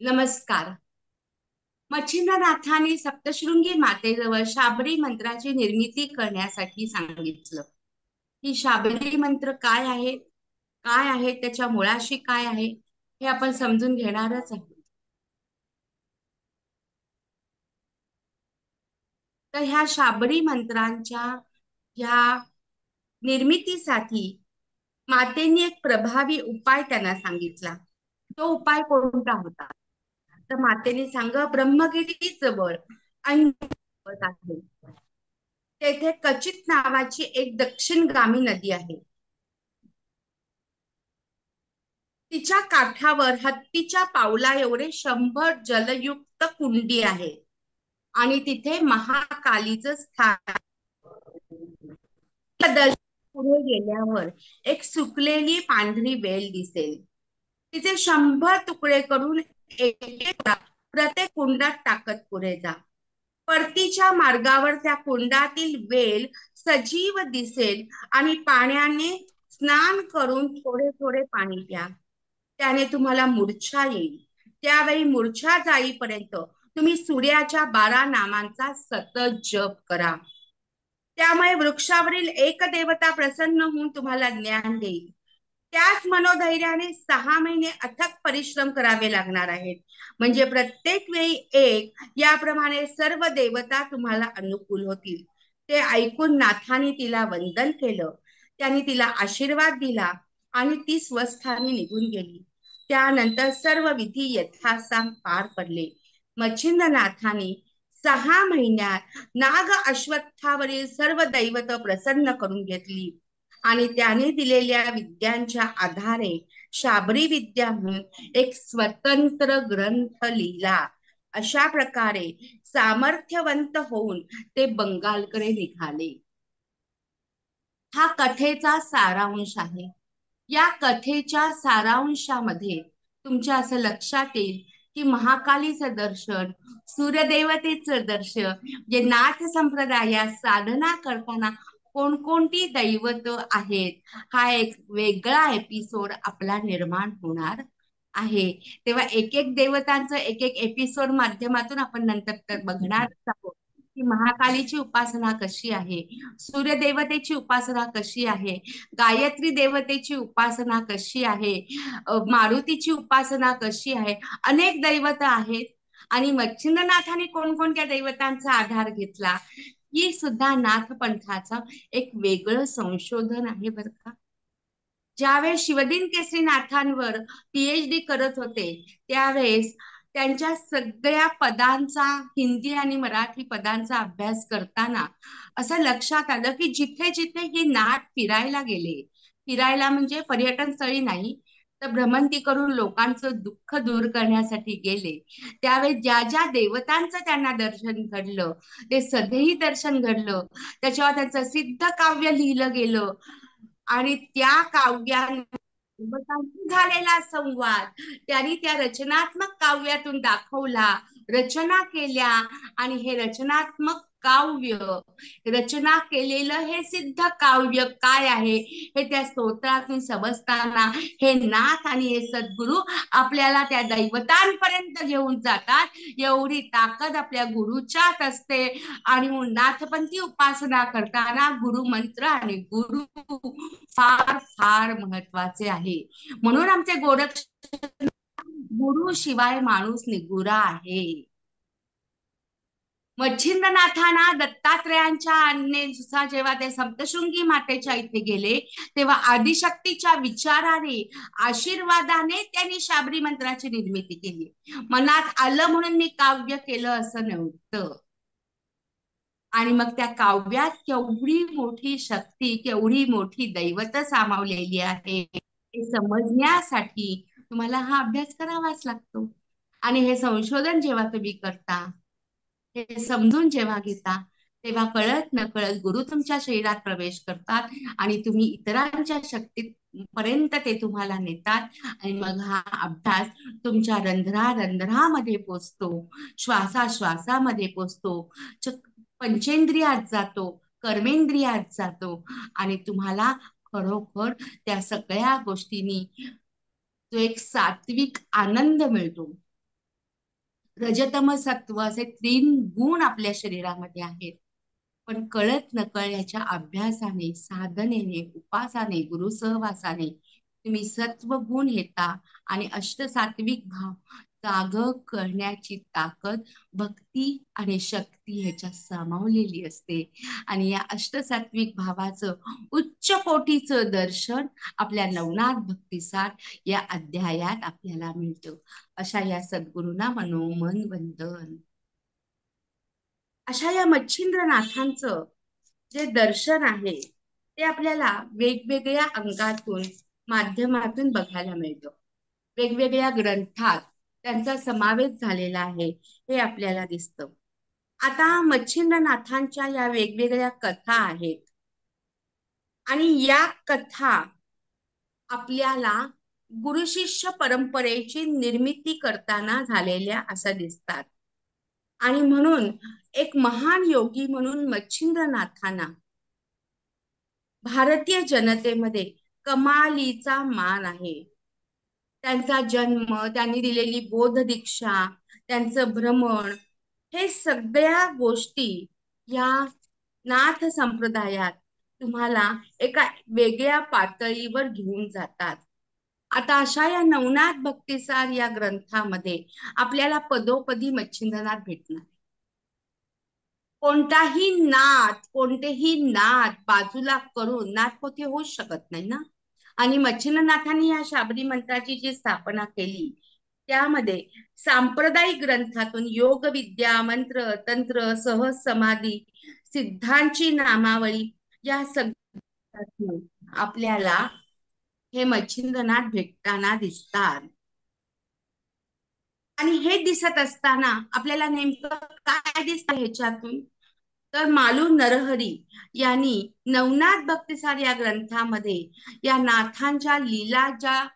नमस्कार. मच्छिंद्रनाथाने सप्तशृंगी मातेजवळ शाबरी मंत्राची निर्मिती करण्यासाठी सांगितलं. ही शाबरी मंत्र काय आहे, काय आहे त्याच्या मुळाशी काय आहे, हे आपण समजून घेणारच आहोत. तर ह्या शाबरी मंत्रांच्या ह्या निर्मितीसाठी मातेने एक प्रभावी उपाय त्यांना सांगितला. तो उपाय कोणता होता? तर मातेने ब्रह्मगिरी जवळ पर्वत आहे. तेथे कचित नावाची एक दक्षिणगामी नदी आहे. तिच्या काठावर हत्तीच्या पावला एवढे 100 जलयुक्त कुंडी आहे आणि तिथे महाकालीचं स्थान. पुढे गेल्यावर एक सुकलेली पांढरी वेल दिसेल. तिचे 100 तुकडे करून एक एक प्रत्येक कुंडात टाकत पुढे जा. परतीच्या मार्गावर त्या कुंडातील वेल सजीव दिसेल आणि पाण्याने स्नान करून थोडे थोडे पाणी प्या. त्याने तुम्हाला मूर्छा येईल. त्यावेळी मूर्छा जाईपर्यंत तुम्ही सूर्याच्या 12 नामांचा सतत जप करा. त्यामुळे वृक्षावरील एक देवता प्रसन्न होऊन तुम्हाला ज्ञान देईल. त्याच मनोधैर्याने 6 महिने अथक परिश्रम करावे लागणार आहेत. म्हणजे प्रत्येक वेळी एक याप्रमाणे सर्व देवता तुम्हाला अनुकूल होतील. ते ऐकून नाथाने तिला वंदन केलं. त्यांनी तिला आशीर्वाद दिला आणि ती स्वस्थानी निघून गेली. त्यानंतर सर्व विधी यथासांग पार पडले. मच्छिंद्रनाथाने 6 महिन्यात नाग अश्वत्थावरील सर्व दैवत प्रसन्न करून घेतली आणि त्याने दिलेल्या विद्यांच्या आधारे शाबरी विद्या म्हणून एक स्वतंत्र ग्रंथ लिहिला. अशा प्रकारे सामर्थ्यवंत होऊन ते बंगालकडे निघाले. हा कथेचा सारांश आहे. या कथेच्या सारांशामध्ये तुमच्या असं लक्षात येईल की महाकालीचं दर्शन, सूर्यदेवतेचं दर्शन, जे नाथ संप्रदायात साधना करताना कोणकोणती दैवत आहेत, हा एक वेगळा एपिसोड आपला निर्माण होणार आहे. तेव्हा एक एक देवतांचं एक एक एपिसोड माध्यमातून आपण नंतर तर बघणारच आहोत की महाकालीची उपासना कशी आहे, सूर्यदेवतेची उपासना कशी आहे, गायत्री देवतेची उपासना कशी आहे, मारुतीची उपासना कशी आहे. अनेक दैवत आहेत आणि मच्छिंद्रनाथाने कोणकोणत्या दैवतांचा आधार घेतला, ही सुद्धा नाथ पंथाचं एक वेगळं संशोधन आहे बरं का. ज्यावेळेस शिवदिन केसरीनाथांवर पीएचडी करत होते, त्यावेळेस त्यांच्या सगळ्या पदांचा, हिंदी आणि मराठी पदांचा अभ्यास करताना असं लक्षात आलं की जिथे जिथे हे नाथ फिरायला गेले, फिरायला म्हणजे पर्यटन स्थळी नाही तर भ्रमंती करून लोकांचं दुःख दूर करण्यासाठी गेले, त्यावेळेस ज्या ज्या देवतांचं त्यांना दर्शन घडलं, ते सगळेही दर्शन घडलं. त्याच्यावर त्यांचं सिद्ध काव्य लिहिलं गेलं आणि त्या काव्यात झालेला संवाद त्यांनी त्या रचनात्मक काव्यातून दाखवला, रचना केल्या आणि हे रचनात्मक काव्य, रचना केलेलं हे सिद्ध काव्य काय आहे हे त्या स्तोत्रातून समजताना हे नाथ आणि हे सद्गुरु आपल्याला त्या दैवतांपर्यंत घेऊन जातात. एवढी ताकद आपल्या गुरुच्यात असते. आणि नाथपंथी उपासना करताना गुरु मंत्र आणि गुरु फार फार महत्वाचे आहे. म्हणून आमचे गोरक्ष, गुरु शिवाय माणूस निगुरा आहे. मच्छिंद्रनाथांना दत्तात्रयांच्या आज्ञेनुसार जेव्हा ते सप्तशृंगी मातेच्या इथे गेले, तेव्हा आदिशक्तीच्या विचाराने, आशीर्वादाने त्यांनी शाबरी मंत्राची निर्मिती केली. मनात आलं म्हणून मी काव्य केलं असं नव्हतं. आणि मग त्या काव्यात केवढी मोठी शक्ती, केवढी मोठी दैवत सामावलेली आहे हे समजण्यासाठी तुम्हाला हा अभ्यास करावाच लागतो. आणि हे संशोधन जेव्हा तुम्ही करता, हे समजून जेव्हा घेता, तेव्हा कळत नकळत गुरु तुमच्या शरीरात प्रवेश करतात आणि तुम्ही इतरांच्या शक्ती पर्यंत ते तुम्हाला नेतात. आणि मग हा अभ्यास तुमच्या रंध्रा रंध्रामध्ये पोचतो, श्वासाश्वासामध्ये पोचतो, पंचेंद्रियात जातो, कर्मेंद्रियात जातो आणि तुम्हाला खरोखर त्या सगळ्या गोष्टींनी जो एक सात्विक आनंद मिळतो. रजतम सत्व असे तीन गुण आपल्या शरीरामध्ये आहेत. पण कळत नकळ याच्या अभ्यासाने, साधनेने, उपासाने, गुरु सहवासाने तुम्ही सत्व गुण येता आणि अष्टसात्विक भाव जाग करण्याची ताकद भक्ती आणि शक्ती ह्याच्यात सामावलेली असते. आणि या अष्टसात्विक भावाचं उच्च कोटीचं दर्शन आपल्या नवनाथ भक्तिसार या अध्यायात आपल्याला मिळतं. अशा या सद्गुरूंना मनोमन वंदन. अशा या मच्छिंद्रनाथांचं जे दर्शन आहे ते आपल्याला वेगवेगळ्या अंगातून, माध्यमातून बघायला मिळतं. वेगवेगळ्या ग्रंथात त्यांचा समावेश झालेला आहे हे आपल्याला दिसतं. आता मच्छिंद्रनाथांच्या या वेगवेगळ्या कथा आहेत आणि या कथा आपल्याला गुरु शिष्य परंपरेची निर्मिती करताना झालेल्या असं दिसतात. आणि म्हणून एक महान योगी म्हणून मच्छिंद्रनाथांना भारतीय जनतेमध्ये कमालीचा मान आहे. त्यांचा जन्म, त्यांनी दिलेली बोध दीक्षा, त्यांचं भ्रमण, हे सगळ्या गोष्टी या नाथ संप्रदायात तुम्हाला एका वेगळ्या पातळीवर घेऊन जातात. आता अशा या नवनाथ भक्तिसार या ग्रंथामध्ये आपल्याला पदोपदी मच्छिंद्रनाथ भेटणार. कोणतेही नाथ बाजूला करून नाथपोथी होऊच शकत नाही ना. आणि मच्छिंद्रनाथांनी या शाबरी मंत्राची जी स्थापना केली त्यामध्ये सांप्रदायिक ग्रंथातून योग विद्या, मंत्र, तंत्र, सहज समाधी, सिद्धांची नामावळी या सगळ्यातून आपल्याला हे मच्छिंद्रनाथ भेटताना दिसतात. आणि हे दिसत असताना आपल्याला नेमकं काय दिसतं ह्याच्यातून, तर मालू नरहरी यांनी नवनाथ भक्तिसार या ग्रंथामध्ये या नाथांच्या लीला ज्या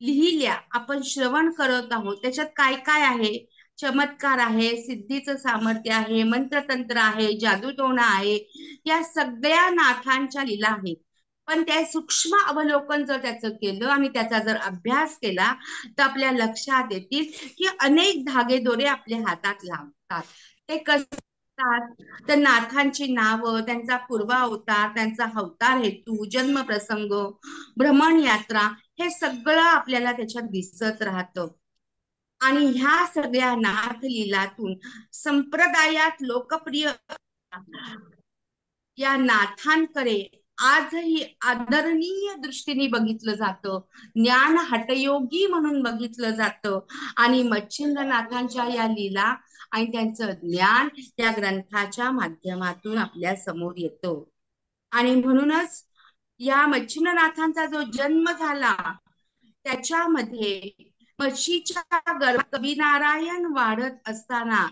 लिहिल्या आपण श्रवण करत आहोत त्याच्यात काय काय आहे. चमत्कार आहे, सिद्धीचं सामर्थ्य आहे, मंत्रतंत्र आहे, जादूटोणा आहे, या सगळ्या नाथांच्या लीला आहेत. पण त्या सूक्ष्म अवलोकन जर त्याचं केलं आणि त्याचा जर अभ्यास केला तर आपल्या लक्षात येतील की अनेक धागेदोरे आपल्या हातात लागतात. ते कसं, तर नाथांची नावं, त्यांचा पूर्वावतार, त्यांचा अवतार हेतू, जन्म प्रसंग, भ्रमण यात्रा, हे सगळं आपल्याला त्याच्यात दिसत राहतं. आणि ह्या सगळ्या नाथ लीलातून संप्रदायात लोकप्रिय या नाथांकडे आजही आदरणीय दृष्टीने बघितलं जातं. ज्ञान हटयोगी म्हणून बघितलं जातं. आणि मच्छिंद्रनाथांच्या या लीला आणि त्यांचं ज्ञान या ग्रंथाच्या माध्यमातून आपल्या समोर येतं. आणि म्हणूनच या मच्छिंद्रनाथांचा जो जन्म झाला त्याच्यामध्ये म्हशीच्या गर्भात कवीनारायण वाढत असताना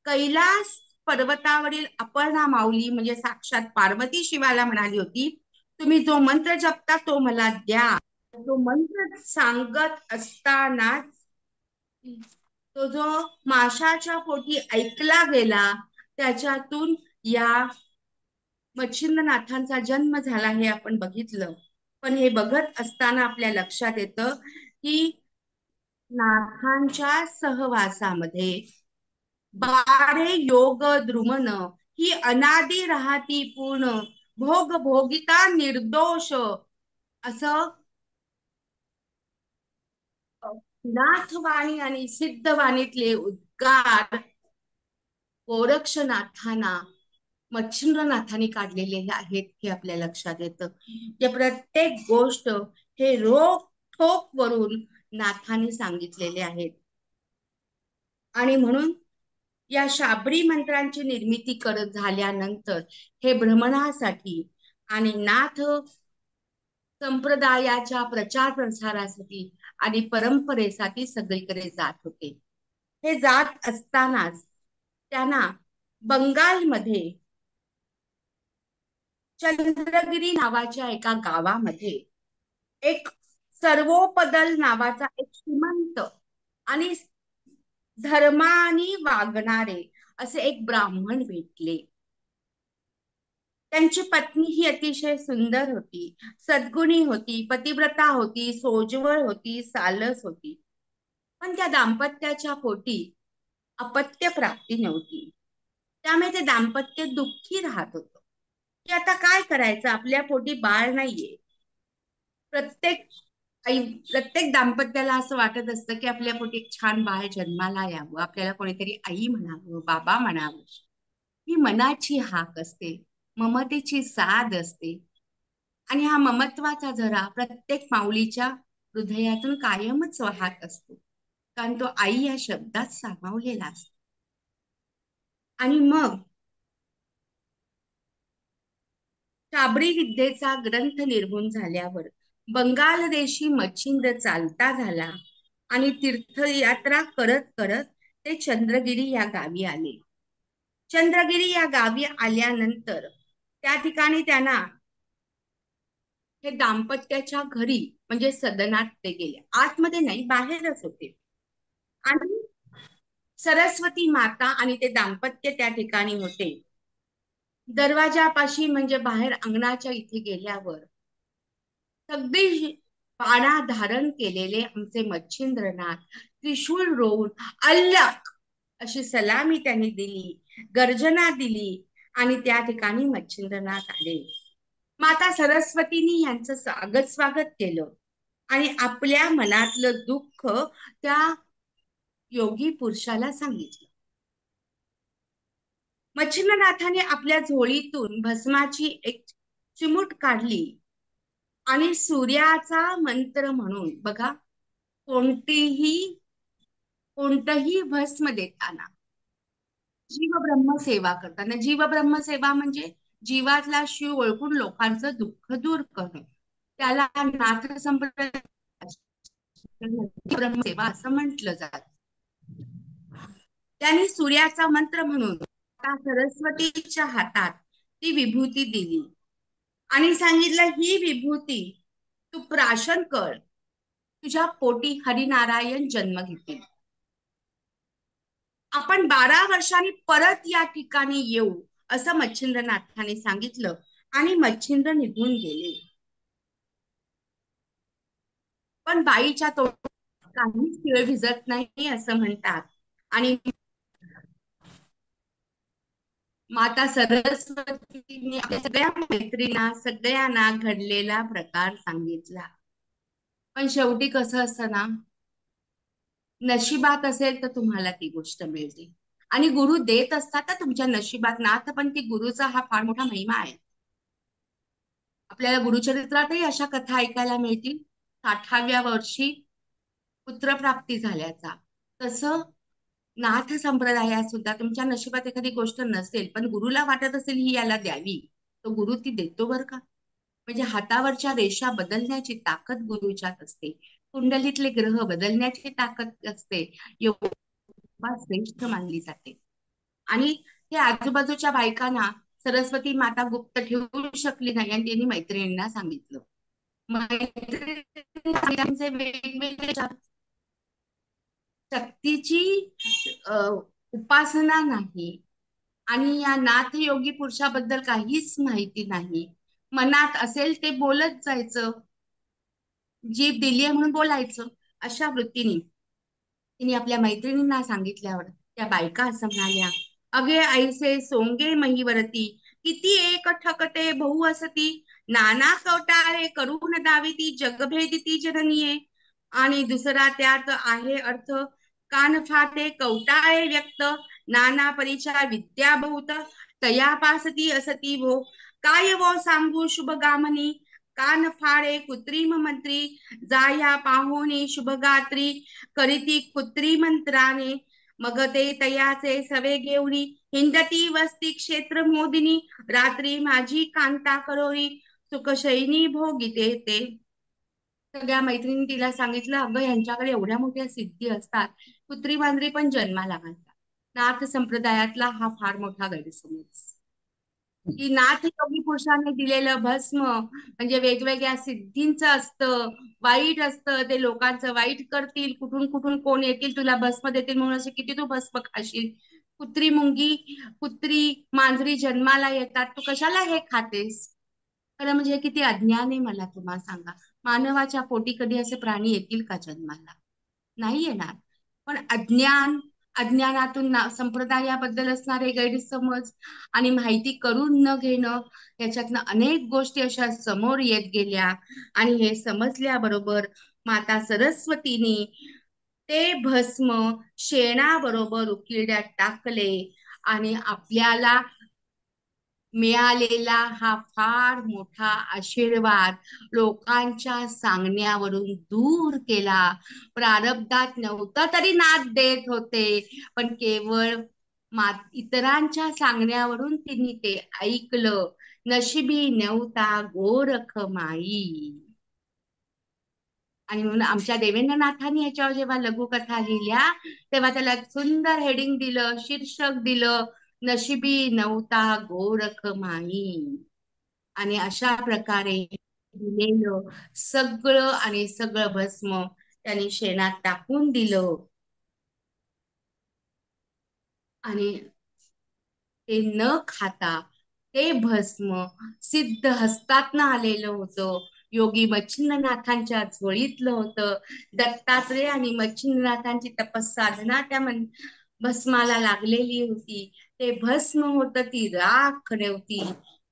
कैलास पर्वतावरील अपर्णा माऊली म्हणजे साक्षात पार्वती शिवाला म्हणाली होती, तुम्ही जो मंत्र जपता तो मला द्या. तो मंत्र सांगत असताना तो जो माशाच्या पोटी ऐकला गेला त्याच्यातून या मच्छिंद्रनाथांचा जन्म झाला हे आपण बघितलं. पण हे बघत असताना आपल्या लक्षात येतं की नाथांच्या सहवासामध्ये बारे योग द्रुमन ही अनादी राहती पूर्ण भोग भोगिता निर्दोष असं नाथवाणी आणि सिद्धवाणीतले उद्गार गोरक्षनाथांना मच्छिंद्रनाथांनी काढलेले आहेत हे आपल्या लक्षात येतं. या प्रत्येक गोष्ट हे रोख ठोक वरून नाथांनी सांगितलेले आहेत. आणि म्हणून या शाबरी मंत्रांची निर्मिती करत झाल्यानंतर हे भ्रमणासाठी आणि नाथ संप्रदायाच्या प्रचार प्रसारासाठी आणि परंपरेसाठी सगळीकडे जात होते. हे जात असतानाच त्यांना बंगालमध्ये चंद्रगिरी नावाच्या एका गावामध्ये एक सर्वोपदल नावाचा एक श्रीमंत आणि धर्माने वागणारे असे एक ब्राह्मण भेटले. त्यांची पत्नी ही अतिशय सुंदर होती, सद्गुणी होती, पतिव्रता होती, सोजवळ होती, सालस होती. पण त्या दाम्पत्याच्या पोटी अपत्य प्राप्ती नव्हती. त्यामुळे ते दाम्पत्य दुःखी राहत होतं की आता काय करायचं, आपल्या पोटी बाळ नाहीये. प्रत्येक आई, प्रत्येक दाम्पत्याला असं वाटत असतं की आपल्या पोटी एक छान बाळ जन्माला यावं, आपल्याला कोणीतरी आई म्हणावं, बाबा म्हणावं. ही मनाची हाक असते, ममतेची साध असते. आणि हा ममत्वाचा झरा प्रत्येक माऊलीच्या हृदयातून कायमच वाहत असतो, कारण तो आई या शब्दात सामावलेला असतो. आणि मग शाबरी विद्येचा ग्रंथ निर्गुण झाल्यावर बंगाल देशी मच्छिंद्र चालता झाला आणि तीर्थयात्रा करत करत ते चंद्रगिरी या गावी आले. चंद्रगिरी या गावी आल्यानंतर त्या ठिकाणी त्यांना हे दाम्पत्याच्या घरी म्हणजे सदनात ते गेले. आतमध्ये नाही, बाहेरच होते. आणि सरस्वती माता आणि ते दाम्पत्य त्या ठिकाणी होते. दरवाजापाशी म्हणजे बाहेर अंगणाच्या इथे गेल्यावर सगळी पाडा धारण केलेले आमचे मच्छिंद्रनाथ त्रिशूळ रोवून अल्लाह अशी सलामी त्यांनी दिली, गर्जना दिली आणि त्या ठिकाणी मच्छिंद्रनाथ आले. माता सरस्वतींनी यांचं स्वागत केलं आणि आपल्या मनातलं दुःख त्या योगी पुरुषाला सांगितलं. मच्छिंद्रनाथाने आपल्या झोळीतून भस्माची एक चिमूट काढली आणि सूर्याचा मंत्र म्हणून, बघा, कोणतीही कोणतंही भस्म देताना, जीव ब्रह्म सेवा करताना, जीव ब्रह्म सेवा म्हणजे जीवातला शिव ओळखून लोकांचं दुःख दूर करणं, त्याला नाथ संप्रदाय ब्रह्मसेवा असं म्हटलं जात. त्यांनी सूर्याचा मंत्र म्हणून सरस्वतीच्या हातात ती विभूती दिली आणि सांगितलं, ही विभूती तू प्राशन कर, तुझ्या पोटी हरिनारायण जन्म घेतील. आपण 12 वर्षांनी परत या ठिकाणी येऊ असं मच्छिंद्रनाथाने सांगितलं आणि मच्छिंद्र निघून गेले. पण बाईच्या तोंडात काहीच तीळ भिजत नाही असं म्हणतात. आणि माता सरस्वतीने आपल्या सगळ्या मैत्रिणींना, सगळ्यांना घडलेला प्रकार सांगितला. पण शेवटी कसं असतं ना, नशिबात असेल तर तुम्हाला ती गोष्ट मिळते आणि गुरु देत असतात तर तुमच्या नशिबात, नाथ पण ती गुरुचा हा फार मोठा महिमा आहे. आपल्याला गुरुचरित्रातही अशा कथा ऐकायला मिळतील. 60व्या वर्षी पुत्रप्राप्ती झाल्याचा. तसं नाथ संप्रदायात सुद्धा तुमच्या नशिबात एखादी गोष्ट नसेल पण गुरुला वाटत असेल ही याला द्यावी, तो गुरु ती देतो बर का. म्हणजे हातावरच्या रेषा बदलण्याची ताकद गुरुच्यात असते, कुंडलीतले ग्रह बदलण्याची ताकद असते, योगा श्रेष्ठ मानली जाते. आणि हे आजूबाजूच्या बायकांना सरस्वती माता गुप्त ठेवू शकली नाही आणि त्यांनी मैत्रिणींना सांगितलं. मैत्रिणींचे वेगवेगळे शक्तीची उपासना नाही आणि या नाथ योगी पुरुषाबद्दल काहीच माहिती नाही. मनात असेल ते बोलत जायचं, जीभ दिलीये म्हणून बोलायचं, अशा वृत्तीने तिने आपल्या मैत्रिणींना सांगितल्यावर त्या बायका असं म्हणाल्या, अगे ऐसे सोंगे महिवरती, किती एक ठकते बहु असती, नाना कवटाळे करून दाविती जगभेदिती जननीये. आणि दुसरा त्यात आहे अर्थ, कान फाटे कवटाळे व्यक्त, नाना परीच्या विद्या बहुत, तयापासती असती भो, काय वो सांगू शुभ गामनी, कान फाळे कृत्रिम मंत्री, जाया पाहुनी शुभगात्री, करीती कृत्रिम मंत्राने, मग ते तयाचे सवे घेऊनी, हिंदती वस्ती क्षेत्र मोदिनी, रात्री माझी कांता करोरी, सुखशयनी भोगिते ते. सगळ्या मैत्रिणी तिला सांगितलं, अगं यांच्याकडे एवढ्या मोठ्या सिद्धी असतात, कुत्री मांजरी पण जन्माला घालतात. नाथ संप्रदायातला हा फार मोठा गैरसमज की नाथ योगी पुरुषाने दिलेलं भस्म म्हणजे वेगवेगळ्या सिद्धींचं असतं, वाईट असतं, ते लोकांचं वाईट करतील, कुठून कुठून कोण येतील तुला भस्म देतील म्हणून असे किती तू भस्म खाशील. कुत्री मुंगी, कुत्री मांजरी जन्माला येतात, तू कशाला हे खातेस. खरं म्हणजे किती अज्ञान आहे मला तुम्हाला सांगा. मानवाच्या पोटी कधी असे प्राणी येतील का जन्माला? नाही येणार. पण अज्ञान, अज्ञानातून संप्रदायाबद्दल असणारे गैरसमज आणि माहिती करून न घेणं, याच्यातनं अनेक गोष्टी अशा समोर येत गेल्या. आणि हे समजल्याबरोबर माता सरस्वतीने ते भस्म शेणाबरोबर उकिरड्यात टाकले आणि आपल्याला मिळालेला हा फार मोठा आशीर्वाद लोकांच्या सांगण्यावरून दूर केला. प्रारब्धात नव्हतं तरी नाद देत होते, पण केवळ इतरांच्या सांगण्यावरून तिने ते ऐकलं. नशिबी नव्हता गोरख माई. आणि म्हणून आमच्या देवेंद्रनाथांनी याच्यावर जेव्हा लघुकथा लिहिल्या, तेव्हा त्याला एक सुंदर हेडिंग दिलं, शीर्षक दिलं, नशिबी नव्हता गोरख माई. आणि अशा प्रकारे दिलेलं सगळं आणि सगळं भस्म त्यांनी शेणात टाकून दिलं. आणि ते न खाता ते भस्म सिद्ध हस्तातनं आलेलं होतं. योगी मच्छिंद्रनाथांच्या झोळीतलं होतं. दत्तात्रय आणि मच्छिंद्रनाथांची तपसाधना त्या भस्माला लागलेली होती. ते भस्म होतं, ती राख नव्हती.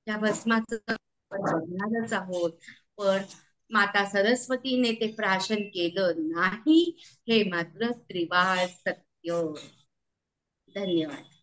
त्या भस्माचं आपण बघणारच आहोत. पण माता सरस्वतीने ते प्राशन केलं नाही, हे मात्र त्रिवाळ सत्य. धन्यवाद.